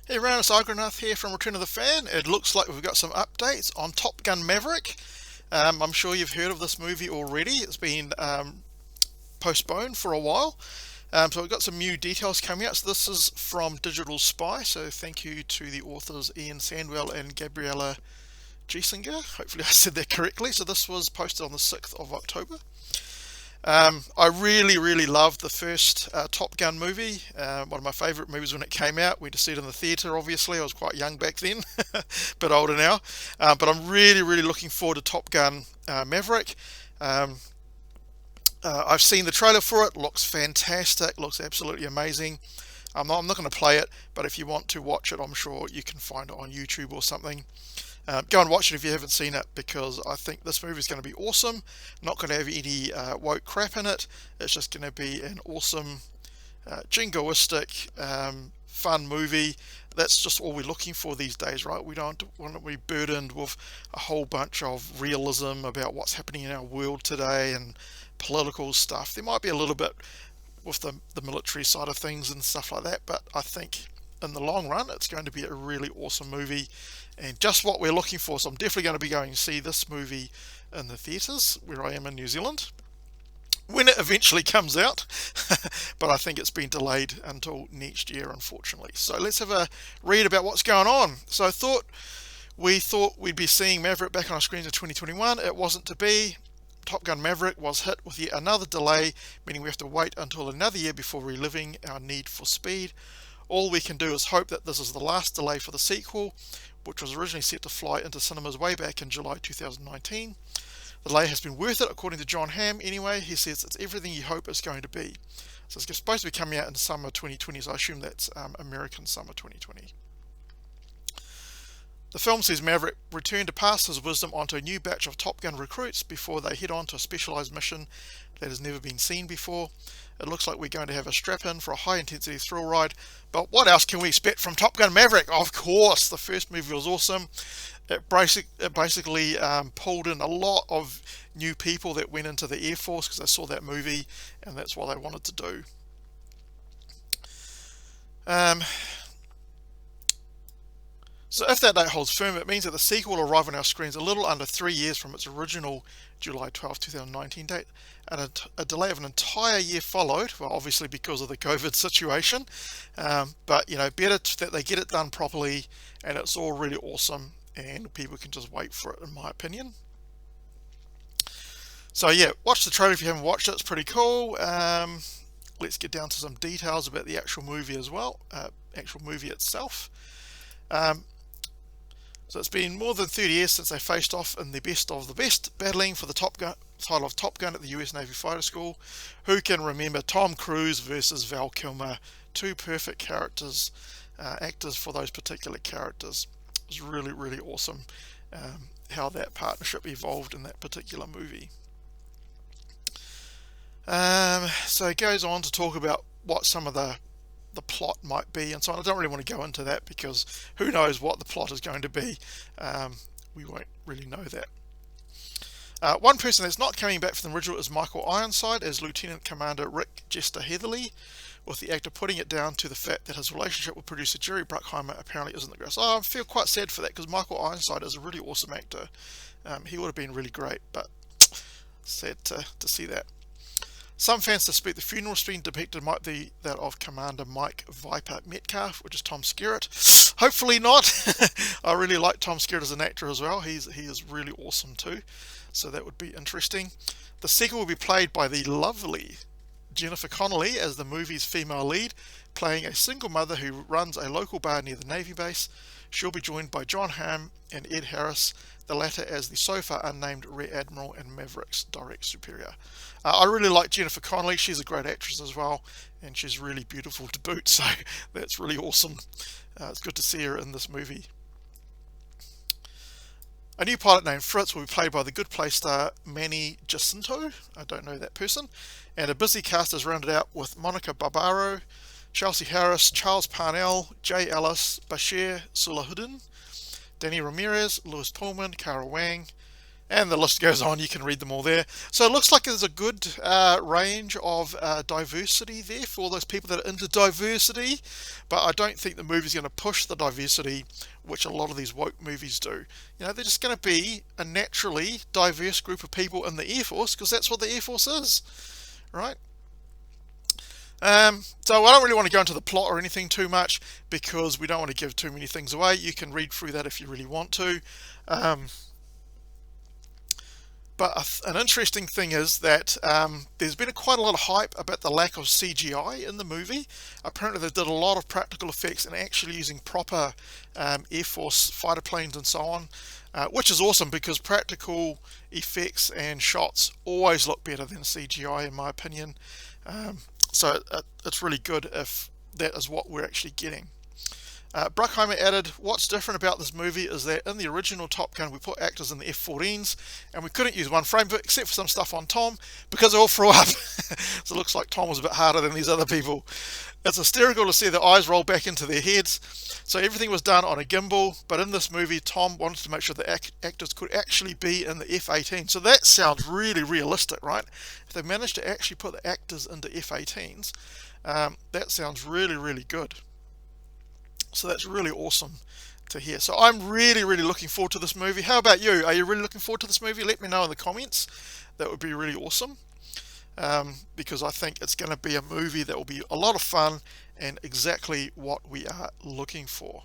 Hey everyone, it's Argonath here from Return of the Fan. It looks like we've got some updates on Top Gun Maverick. I'm sure you've heard of this movie already. It's been postponed for a while. So we've got some new details coming out. So this is from Digital Spy. So thank you to the authors Ian Sandwell and Gabriella Giesinger. Hopefully I said that correctly. So this was posted on the 6th of October. I really loved the first Top Gun movie. One of my favourite movies when it came out. We just see it in the theatre, obviously. I was quite young back then, bit older now. But I'm really looking forward to Top Gun Maverick. Um, I've seen the trailer for it. Looks fantastic. Looks absolutely amazing. I'm not going to play it, but if you want to watch it, I'm sure you can find it on YouTube or something. Go and watch it if you haven't seen it, because I think this movie is going to be awesome. Not going to have any woke crap in it. It's just going to be an awesome, jingoistic, fun movie. That's just all we're looking for these days, right? We don't want to be burdened with a whole bunch of realism about what's happening in our world today and political stuff. There might be a little bit with the military side of things and stuff like that, but I think in the long run it's going to be a really awesome movie and just what we're looking for. So I'm definitely going to be going to see this movie in the theatres where I am in New Zealand when it eventually comes out. But I think it's been delayed until next year, unfortunately. So let's have a read about what's going on. So we thought we'd be seeing Maverick back on our screens in 2021. It wasn't to be. Top Gun Maverick was hit with yet another delay, meaning we have to wait until another year before reliving our need for speed. All we can do is hope that this is the last delay for the sequel, which was originally set to fly into cinemas way back in July 2019. The delay has been worth it, according to John Hamm. Anyway, he says it's everything you hope it's going to be. So it's supposed to be coming out in summer 2020, so I assume that's American summer 2020. The film sees Maverick return to pass his wisdom onto a new batch of Top Gun recruits before they head on to a specialised mission that has never been seen before. It looks like we're going to have a strap-in for a high-intensity thrill ride, but what else can we expect from Top Gun Maverick? Of course, the first movie was awesome. It basically pulled in a lot of new people that went into the Air Force because they saw that movie, and that's what they wanted to do. Um, So if that date holds firm, it means that the sequel will arrive on our screens a little under 3 years from its original July 12, 2019 date, and a delay of an entire year followed, well, obviously because of the COVID situation, but better that they get it done properly, and it's all really awesome, and people can just wait for it, in my opinion. So yeah, watch the trailer if you haven't watched it, it's pretty cool. Let's get down to some details about the actual movie as well, actual movie itself. So it's been more than 30 years since they faced off in the best of the best, battling for the title of Top Gun at the US Navy Fighter School. Who can remember Tom Cruise versus Val Kilmer? Two perfect actors for those particular characters. It was really awesome how that partnership evolved in that particular movie. So it goes on to talk about what some of the plot might be and so on. I don't really want to go into that because who knows what the plot is going to be. We won't really know that. One person that's not coming back from the original is Michael Ironside as Lieutenant Commander Rick Jester Heatherly, with the actor putting it down to the fact that his relationship with producer Jerry Bruckheimer apparently isn't the greatest. I feel quite sad for that because Michael Ironside is a really awesome actor. He would have been really great, but sad to see that. Some fans dispute the funeral scene depicted might be that of Commander Mike Viper Metcalf, which is Tom Skerritt. Hopefully not. I really like Tom Skerritt as an actor as well. He is really awesome too, so that would be interesting. The sequel will be played by the lovely Jennifer Connelly as the movie's female lead, playing a single mother who runs a local bar near the Navy base. She'll be joined by John Hamm and Ed Harris, the latter as the so far unnamed Rear Admiral and Maverick's direct superior. I really like Jennifer Connelly. She's a great actress as well, and she's really beautiful to boot, so that's really awesome. It's good to see her in this movie. A new pilot named Fritz will be played by the Good Place star Manny Jacinto. I don't know that person. And a busy cast is rounded out with Monica Barbaro, Chelsea Harris, Charles Parnell, Jay Ellis, Bashir Salahuddin, Danny Ramirez, Louis Pullman, Cara Wang, And the list goes on, you can read them all there. So it looks like there's a good range of diversity there for all those people that are into diversity, but I don't think the movie's going to push the diversity, which a lot of these woke movies do. You know, they're just going to be a naturally diverse group of people in the Air Force, because that's what the Air Force is, right? So I don't really want to go into the plot or anything too much, because we don't want to give too many things away. You can read through that if you really want to. But an interesting thing is that there's been quite a lot of hype about the lack of CGI in the movie. Apparently they did a lot of practical effects and actually using proper Air Force fighter planes and so on, which is awesome, because practical effects and shots always look better than CGI in my opinion. So it's really good if that is what we're actually getting. Bruckheimer added, what's different about this movie is that in the original Top Gun we put actors in the F-14s and we couldn't use one frame, but except for some stuff on Tom, because they all threw up. So it looks like Tom was a bit harder than these other people. It's hysterical to see their eyes roll back into their heads. So everything was done on a gimbal, but in this movie Tom wanted to make sure the actors could actually be in the F-18. So that sounds really realistic, right? If they managed to actually put the actors into F-18s, that sounds really good. So that's really awesome to hear. So I'm really looking forward to this movie. How about you? Are you really looking forward to this movie? Let me know in the comments. That would be really awesome, because I think it's going to be a movie that will be a lot of fun and exactly what we are looking for.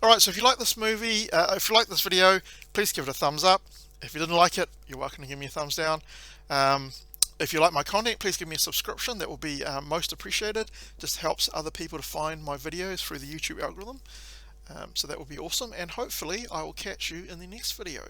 Alright, so if you like this movie, if you like this video, please give it a thumbs up. If you didn't like it, you're welcome to give me a thumbs down. If you like my content, please give me a subscription. That will be most appreciated. Just helps other people to find my videos through the YouTube algorithm. So that will be awesome. And hopefully I will catch you in the next video.